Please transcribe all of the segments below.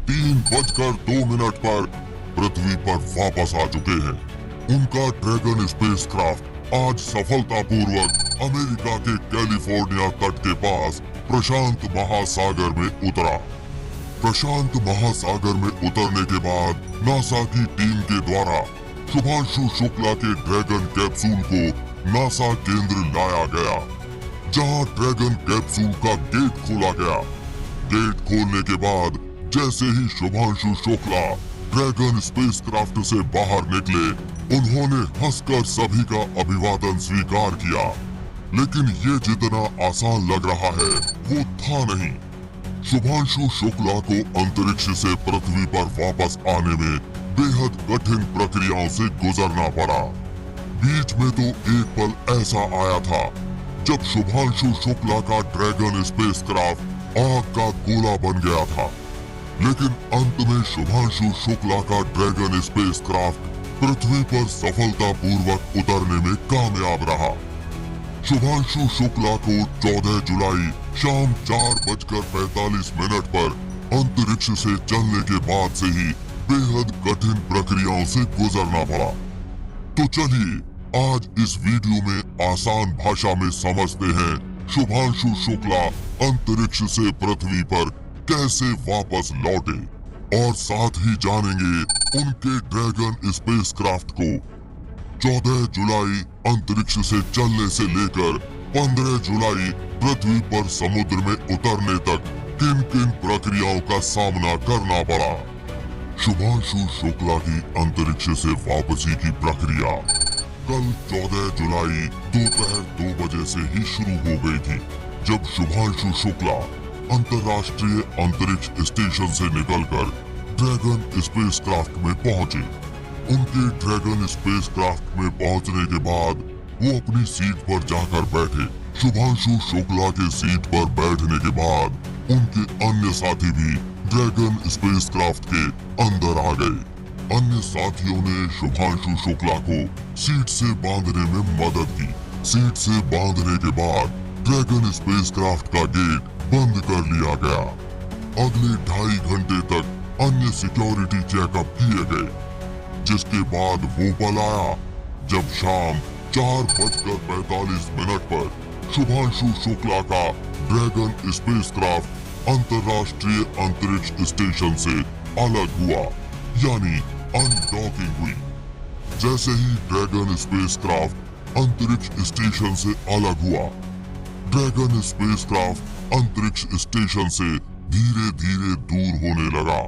3:02 पर पृथ्वी पर वापस आ चुके हैं। उनका ड्रैगन स्पेसक्राफ्ट आज सफलतापूर्वक अमेरिका के कैलिफोर्निया तट के पास प्रशांत महासागर में उतरा। प्रशांत महासागर में उतरने के बाद नासा की टीम के द्वारा शुभांशु शुक्ला के ड्रैगन कैप्सूल को नासा केंद्र लाया गया, जहां ड्रैगन कैप्सूल का गेट खोला गया। गेट खोलने के बाद जैसे ही शुभांशु शुक्ला ड्रैगन स्पेसक्राफ्ट से बाहर निकले, उन्होंने हंसकर सभी का अभिवादन स्वीकार किया। लेकिन ये जितना आसान लग रहा है वो था नहीं। शुभांशु शुक्ला को अंतरिक्ष से पृथ्वी पर वापस आने में बेहद कठिन प्रक्रियाओं से गुजरना पड़ा। बीच में तो एक पल ऐसा आया था जब शुभांशु शुक्ला का ड्रैगन स्पेसक्राफ्ट आग का गोला बन गया था, लेकिन अंत में शुभांशु शुक्ला का ड्रैगन स्पेसक्राफ्ट पृथ्वी पर सफलतापूर्वक उतरने में कामयाब रहा। शुभांशु शुक्ला को 14 जुलाई शाम 4:45 पर अंतरिक्ष से चलने के बाद से ही बेहद कठिन प्रक्रियाओं से गुजरना पड़ा। तो चलिए आज इस वीडियो में आसान भाषा में समझते हैं शुभांशु शुक्ला अंतरिक्ष से पृथ्वी पर कैसे वापस लौटे, और साथ ही जानेंगे उनके ड्रैगन स्पेसक्राफ्ट को 14 जुलाई अंतरिक्ष से चलने से लेकर 15 जुलाई पृथ्वी पर समुद्र में उतरने तक किन किन प्रक्रियाओं का सामना करना पड़ा। शुभांशु शुक्ला की अंतरिक्ष से वापसी की प्रक्रिया कल 14 जुलाई दोपहर 2 बजे से ही शुरू हो गई थी, जब शुभांशु शुक्ला अंतर्राष्ट्रीय अंतरिक्ष स्टेशन से निकलकर ड्रैगन स्पेसक्राफ्ट में पहुंचे। उनके ड्रैगन स्पेसक्राफ्ट में पहुंचने के बाद वो अपनी सीट पर जाकर बैठे। शुभांशु शुक्ला के सीट पर बैठने के बाद उनके अन्य साथी भी ड्रैगन स्पेसक्राफ्ट के अंदर आ गए। अन्य साथियों ने शुभांशु शुक्ला को सीट से बांधने में मदद की। सीट से बांधने के बाद ड्रैगन स्पेसक्राफ्ट का गेट बंद कर लिया गया। अगले 2.5 घंटे तक अन्य सिक्योरिटी चेकअप किए गए, जिसके बाद वो पल आया जब शाम 4:45 पर शुभांशु शुक्ला का ड्रैगन स्पेसक्राफ्ट अंतर्राष्ट्रीय अंतरिक्ष स्टेशन से अलग हुआ, यानी अनडॉकिंग हुई। जैसे ही ड्रैगन स्पेसक्राफ्ट अंतरिक्ष स्टेशन से अलग हुआ, ड्रैगन स्पेसक्राफ्ट अंतरिक्ष स्टेशन से धीरे धीरे दूर होने लगा।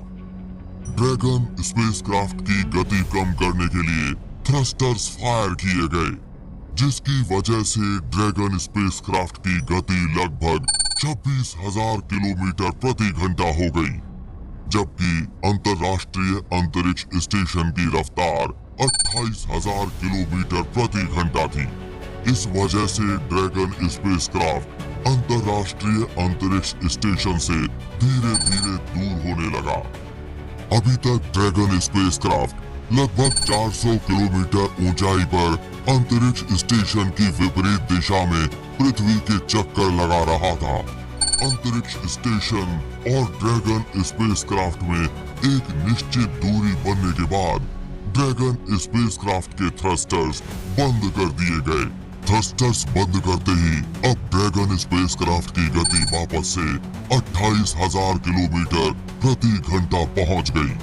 ड्रैगन स्पेसक्राफ्ट की गति कम करने के लिए थ्रस्टर्स फायर किए गए, जिसकी वजह से ड्रैगन स्पेसक्राफ्ट की गति लगभग 26,000 किलोमीटर प्रति घंटा हो गई, जबकि अंतर्राष्ट्रीय अंतरिक्ष स्टेशन की रफ्तार 28,000 किलोमीटर प्रति घंटा थी। इस वजह से ड्रैगन स्पेसक्राफ्ट अंतर्राष्ट्रीय अंतरिक्ष स्टेशन से धीरे धीरे दूर होने लगा। अभी तक ड्रैगन स्पेसक्राफ्ट लगभग 400 किलोमीटर ऊंचाई पर अंतरिक्ष स्टेशन की विपरीत दिशा में पृथ्वी के चक्कर लगा रहा था। अंतरिक्ष स्टेशन और ड्रैगन स्पेसक्राफ्ट में एक निश्चित दूरी बनने के बाद ड्रैगन स्पेसक्राफ्ट के थ्रस्टर्स बंद कर दिए गए। थ्रस्टर्स बंद करते ही अब ड्रैगन स्पेसक्राफ्ट की गति वापस से 28,000 किलोमीटर प्रति घंटा पहुंच गई।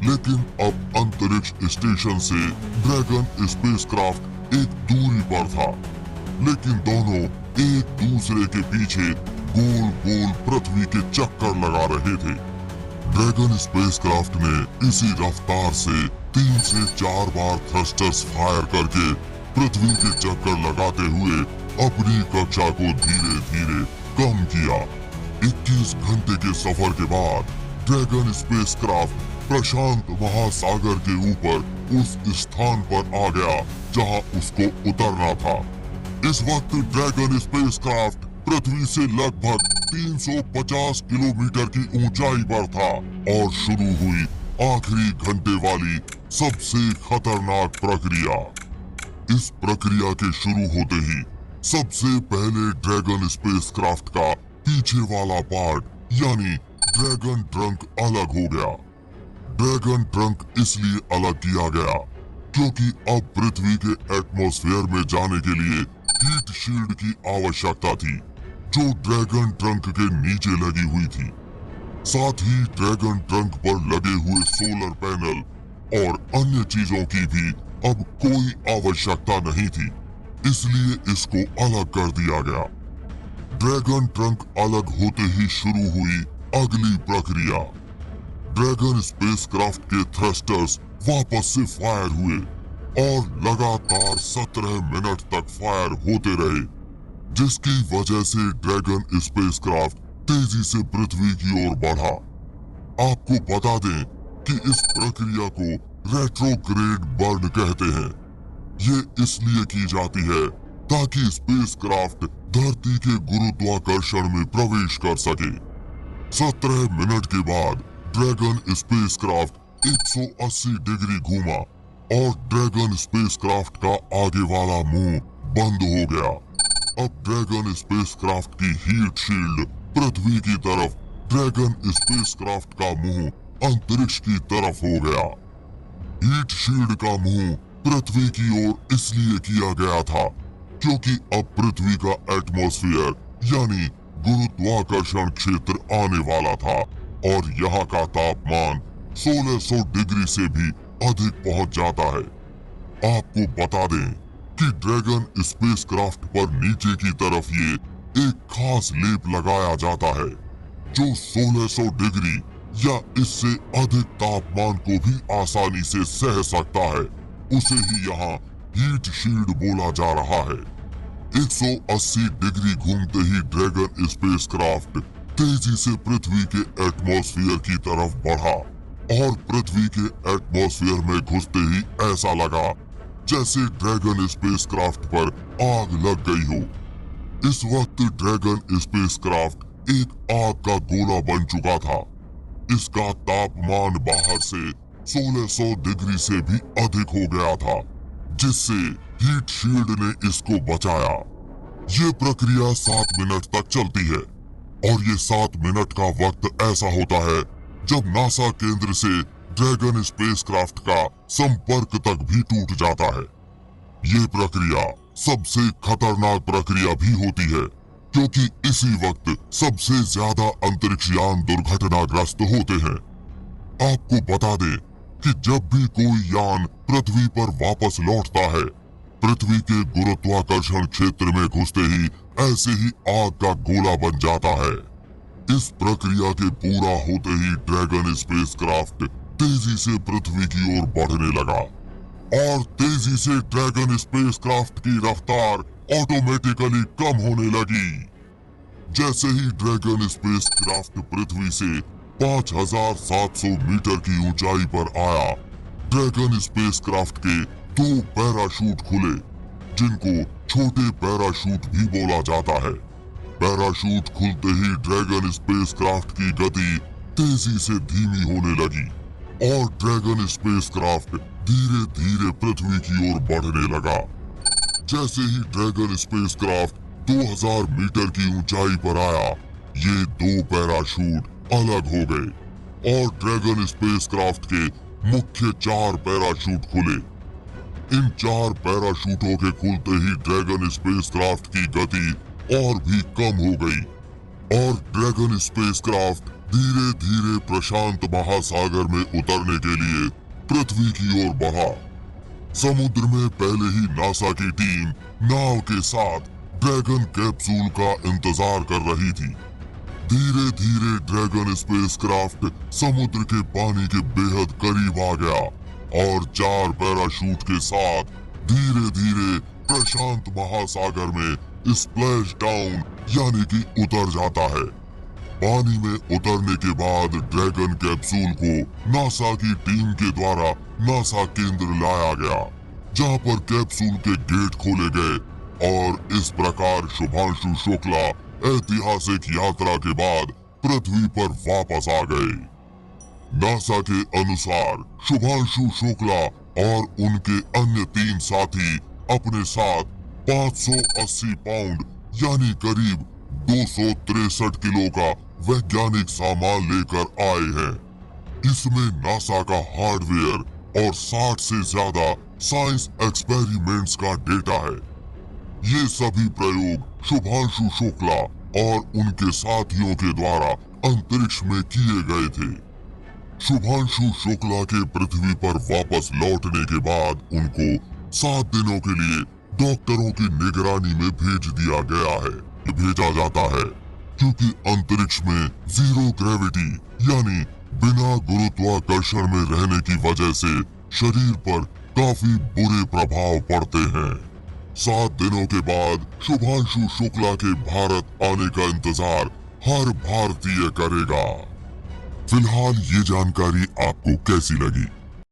लेकिन अब अंतरिक्ष स्टेशन से ड्रैगन स्पेसक्राफ्ट एक दूरी पर था, लेकिन दोनों एक दूसरे के पीछे गोल गोल पृथ्वी के चक्कर लगा रहे थे। ड्रैगन स्पेसक्राफ्ट ने इसी रफ्तार से 3 से 4 बार थ्रस्टर्स फायर करके पृथ्वी के चक्कर लगाते हुए अपनी कक्षा को धीरे धीरे कम किया। 21 घंटे के सफर के बाद ड्रैगन स्पेसक्राफ्ट प्रशांत महासागर के ऊपर उस स्थान पर आ गया जहां उसको उतरना था। इस वक्त ड्रैगन स्पेसक्राफ्ट पृथ्वी से लगभग 350 किलोमीटर की ऊंचाई पर था और शुरू हुई आखिरी घंटे वाली सबसे खतरनाक प्रक्रिया। इस प्रक्रिया के शुरू होते ही सबसे पहले ड्रैगन स्पेसक्राफ्ट का पीछे वाला पार्ट यानी ड्रैगन ट्रंक अलग हो गया। ड्रैगन ट्रंक इसलिए अलग किया गया क्योंकि अब पृथ्वी के एटमॉस्फेयर में जाने के लिए हीट शील्ड की आवश्यकता थी, जो ड्रैगन ट्रंक के नीचे लगी हुई थी। साथ ही ड्रैगन ट्रंक पर लगे हुए सोलर पैनल और अन्य चीजों की भी अब कोई आवश्यकता नहीं थी, इसलिए इसको अलग कर दिया गया। ड्रैगन ट्रंक अलग होते ही शुरू हुई अगली प्रक्रिया। ड्रैगन स्पेसक्राफ्ट के थ्रस्टर्स वापस से फायर हुए और लगातार 17 मिनट तक फायर होते रहे, जिसकी वजह से ड्रैगन स्पेसक्राफ्ट तेजी से पृथ्वी की ओर बढ़ा। आपको बता दें कि इस प्रक्रिया को रेट्रोग्रेड बर्न कहते हैं। ये इसलिए की जाती है ताकि स्पेसक्राफ्ट धरती के गुरुत्वाकर्षण में प्रवेश कर सके। 17 मिनट के बाद ड्रैगन स्पेसक्राफ्ट 180 डिग्री घूमा और ड्रैगन स्पेसक्राफ्ट का आगे वाला मुंह बंद हो गया। अब ड्रैगन स्पेसक्राफ्ट की हीट शील्ड पृथ्वी की तरफ, ड्रैगन स्पेसक्राफ्ट का मुंह अंतरिक्ष की तरफ हो गया। हीट शील्ड का मुंह पृथ्वी की ओर इसलिए किया गया था क्योंकि अब पृथ्वी का एटमॉस्फेयर यानी गुरुत्वाकर्षण क्षेत्र आने वाला था और यहाँ का तापमान 1600 डिग्री से भी अधिक पहुंच जाता है। आपको बता दें कि ड्रैगन स्पेसक्राफ्ट पर नीचे की तरफ ये एक खास लेप लगाया जाता है जो 1600 डिग्री या इससे अधिक तापमान को भी आसानी से सह सकता है। उसे ही यहाँ हीट शील्ड बोला जा रहा है। 180 डिग्री घूमते ही ड्रैगन स्पेसक्राफ्ट तेजी से पृथ्वी के एटमॉस्फेयर की तरफ बढ़ा और पृथ्वी के एटमॉस्फेयर में घुसते ही ऐसा लगा जैसे ड्रैगन स्पेसक्राफ्ट पर आग लग गई हो। इस वक्त ड्रैगन स्पेसक्राफ्ट एक आग का गोला बन चुका था। इसका तापमान बाहर से 1600 डिग्री से भी अधिक हो गया था, जिससे हीट शील्ड ने इसको बचाया। ये प्रक्रिया 7 मिनट तक चलती है और ये 7 मिनट का वक्त ऐसा होता है जब नासा केंद्र से ड्रैगन स्पेसक्राफ्ट का संपर्क तक भी टूट जाता है। ये प्रक्रिया सबसे खतरनाक प्रक्रिया भी होती है क्योंकि इसी वक्त सबसे ज्यादा अंतरिक्षयान दुर्घटनाग्रस्त होते हैं। आपको बता दें कि जब भी कोई यान पृथ्वी पर वापस लौटता है, पृथ्वी के गुरुत्वाकर्षण क्षेत्र में घुसते ही ऐसे ही आग का गोला बन जाता है। इस प्रक्रिया के पूरा होते ही ड्रैगन स्पेसक्राफ्ट तेजी से पृथ्वी की ओर बढ़ने लगा और तेजी से ड्रैगन स्पेसक्राफ्ट की रफ्तार ऑटोमेटिकली कम होने लगी। जैसे ही ड्रैगन स्पेसक्राफ्ट पृथ्वी से 5700 मीटर की ऊंचाई पर आया, ड्रैगन स्पेसक्राफ्ट के 2 पैराशूट खुले, जिनको छोटे पैराशूट भी बोला जाता है। पैराशूट खुलते ही ड्रैगन स्पेसक्राफ्ट की गति तेजी से धीमी होने लगी और ड्रैगन स्पेसक्राफ्ट धीरे धीरे पृथ्वी की ओर बढ़ने लगा। जैसे ही ड्रैगन स्पेसक्राफ्ट 2000 मीटर की ऊंचाई पर आया, ये 2 पैराशूट अलग हो गए और ड्रैगन स्पेसक्राफ्ट के मुख्य 4 पैराशूट खुले। इन 4 पैराशूटों के खुलते ही ड्रैगन स्पेसक्राफ्ट की गति और भी कम हो गई और ड्रैगन स्पेसक्राफ्ट धीरे धीरे प्रशांत महासागर में उतरने के लिए पृथ्वी की ओर बढ़ा। समुद्र में पहले ही नासा की टीम नाव के साथ ड्रैगन कैप्सूल का इंतजार कर रही थी। धीरे धीरे ड्रैगन स्पेसक्राफ्ट समुद्र के पानी के बेहद करीब आ गया और 4 पैराशूट के साथ धीरे धीरे प्रशांत महासागर में स्प्लैश डाउन यानी कि उतर जाता है। पानी में उतरने के बाद ड्रैगन कैप्सूल को नासा की टीम के द्वारा नासा केंद्र लाया गया, जहां पर कैप्सूल के गेट खोले गए और इस प्रकार शुभांशु शुक्ला ऐतिहासिक यात्रा के बाद पृथ्वी पर वापस आ गए। नासा के अनुसार शुभांशु शुक्ला और उनके अन्य 3 साथी अपने साथ 580 पाउंड यानी करीब 263 किलो का वैज्ञानिक सामान लेकर आए हैं। इसमें नासा का हार्डवेयर और 60 से ज्यादा साइंस एक्सपेरिमेंट्स का डेटा है। ये सभी प्रयोग शुभांशु शुक्ला और उनके साथियों के द्वारा अंतरिक्ष में किए गए थे। शुभांशु शुक्ला के पृथ्वी पर वापस लौटने के बाद उनको 7 दिनों के लिए डॉक्टरों की निगरानी में भेज दिया गया है। भेजा जाता है क्योंकि अंतरिक्ष में जीरो ग्रेविटी यानी बिना गुरुत्वाकर्षण में रहने की वजह से शरीर पर काफी बुरे प्रभाव पड़ते हैं। 7 दिनों के बाद शुभांशु शुक्ला के भारत आने का इंतजार हर भारतीय करेगा। फिलहाल ये जानकारी आपको कैसी लगी?